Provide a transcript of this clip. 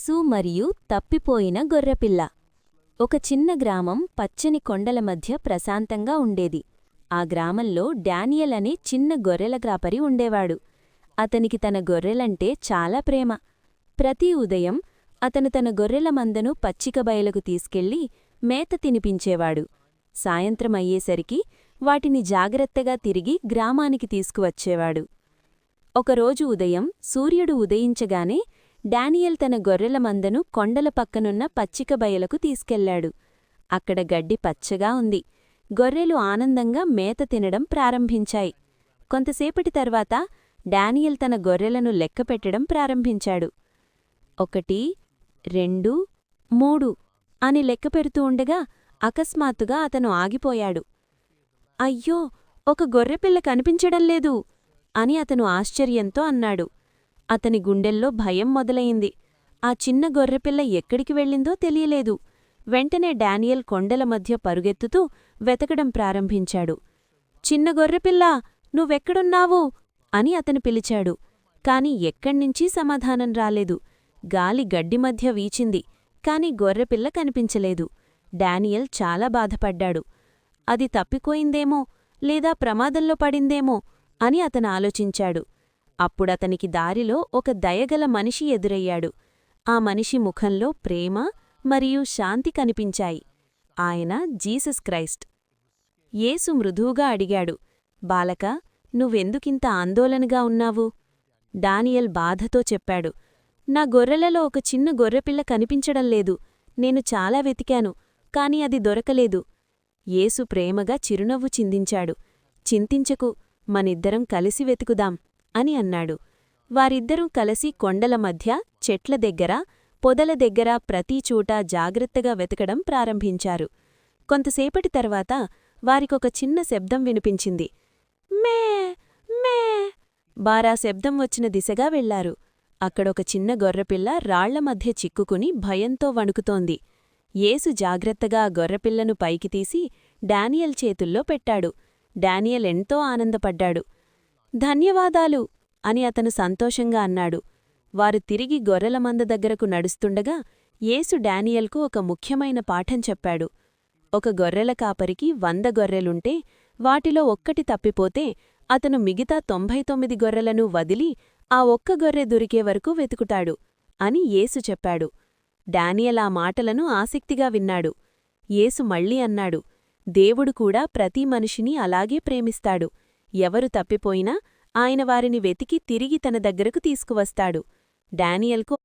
యేసు మరియు తప్పిపోయిన గొర్రెపిల్ల. ఒక చిన్న గ్రామం పచ్చని కొండల మధ్య ప్రశాంతంగా ఉండేది. ఆ గ్రామంలో డానియల్ అనే చిన్న గొర్రెల కాపరి ఉండేవాడు. అతనికి తన గొర్రెలంటే చాలా ప్రేమ. ప్రతి ఉదయం అతను తన గొర్రెల మందను పచ్చిక బయలకు తీసుకెళ్లి మేత తినిపించేవాడు. సాయంత్రం అయ్యేసరికి వాటిని జాగ్రత్తగా తిరిగి గ్రామానికి తీసుకువచ్చేవాడు. ఒకరోజు ఉదయం సూర్యుడు ఉదయించగానే డానియల్ తన గొర్రెల మందను కొండల పక్కనున్న పచ్చిక బయలకు తీసుకెళ్లాడు. అక్కడ గడ్డి పచ్చగా ఉంది. గొర్రెలు ఆనందంగా మేత తినడం ప్రారంభించాయి. కొంతసేపటి తర్వాత డానియల్ తన గొర్రెలను లెక్కపెట్టడం ప్రారంభించాడు. 1, 2, 3 అని లెక్కపెడుతూ ఉండగా అకస్మాత్తుగా అతను ఆగిపోయాడు. అయ్యో, ఒక గొర్రెపిల్ల కనిపించడం లేదు అని అతను ఆశ్చర్యంతో అన్నాడు. అతని గుండెల్లో భయం మొదలయింది. ఆ చిన్న గొర్రెపిల్ల ఎక్కడికి వెళ్ళిందో తెలియలేదు. వెంటనే డానియల్ కొండల మధ్య పరుగెత్తుతూ వెతకడం ప్రారంభించాడు. చిన్న గొర్రెపిల్లా, నువ్వెక్కడున్నావు అని అతను పిలిచాడు. కాని ఎక్కడ్నించీ సమాధానం రాలేదు. గాలి గడ్డి మధ్య వీచింది, కాని గొర్రెపిల్ల కనిపించలేదు. డానియల్ చాలా బాధపడ్డాడు. అది తప్పిపోయిందేమో లేదా ప్రమాదంలో పడిందేమో అని అతను ఆలోచించాడు. అప్పుడతనికి దారిలో ఒక దయగల మనిషి ఎదురయ్యాడు. ఆ మనిషి ముఖంలో ప్రేమ మరియు శాంతి కనిపించాయి. ఆయన జీసస్ క్రైస్ట్. యేసు మృదువుగా అడిగాడు, బాలకా, నువ్వెందుకింత ఆందోళనగా ఉన్నావు? డానియల్ బాధతో చెప్పాడు, నా గొర్రెలలో ఒక చిన్న గొర్రెపిల్ల కనిపించడం లేదు. నేను చాలా వెతికాను, కాని అది దొరకలేదు. యేసు ప్రేమగా చిరునవ్వు చిందించాడు. చింతించకు, మనిద్దరం కలిసి వెతుకుదాం అని అన్నాడు. వారిద్దరూ కలిసి కొండల మధ్య, చెట్ల దగ్గర, పొదల దగ్గర ప్రతిచోటా జాగ్రత్తగా వెతకడం ప్రారంభించారు. కొంతసేపటి తర్వాత వారికొక చిన్న శబ్దం వినిపించింది. మే మే బారా శబ్దం వచ్చిన దిశగా వెళ్లారు. అక్కడొక చిన్న గొర్రెపిల్ల రాళ్ల మధ్య చిక్కుకుని భయంతో వణుకుతోంది. యేసు జాగ్రత్తగా ఆ గొర్రెపిల్లను పైకి తీసి డానియల్ చేతుల్లో పెట్టాడు. డానియల్ ఎంతో ఆనందపడ్డాడు. ధన్యవాదాలు అని అతను సంతోషంగా అన్నాడు. వారు తిరిగి గొర్రెల మంద దగ్గరకు నడుస్తుండగా యేసు డానియల్కు ఒక ముఖ్యమైన పాఠం చెప్పాడు. ఒక గొర్రెల కాపరికి 100 గొర్రెలుంటే వాటిలో ఒక్కటి తప్పిపోతే అతను మిగతా 99 గొర్రెలను వదిలి ఆ ఒక్క గొర్రె దొరికే వరకు వెతుకుతాడు అని యేసు చెప్పాడు. డానియల్ ఆ మాటలను ఆసక్తిగా విన్నాడు. యేసు మళ్ళీ అన్నాడు, దేవుడు కూడా ప్రతి మనిషిని అలాగే ప్రేమిస్తాడు. ఎవరు తప్పిపోయినా ఆయన వారిని వెతికి తిరిగి తన దగ్గరకు తీసుకువస్తాడు. డానియల్కు